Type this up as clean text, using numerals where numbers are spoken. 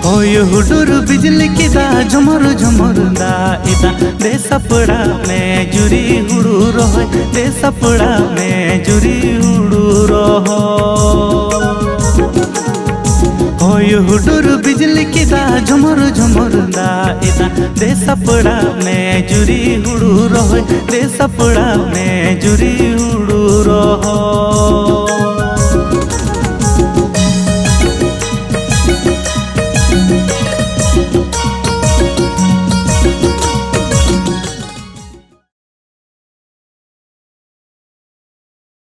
होय हुडुर बिजली की दा झुमर झुमर दा इदा दे सपड़ा में जुरी हुडू रहो दे सपड़ा में जुरी हुडू रहो। होय हुडुर बिजली की दा झुमर झुमर दा इदा दे सपड़ा में जुरी हुडू रहो दे सपड़ा में जुरी हुडू रहो।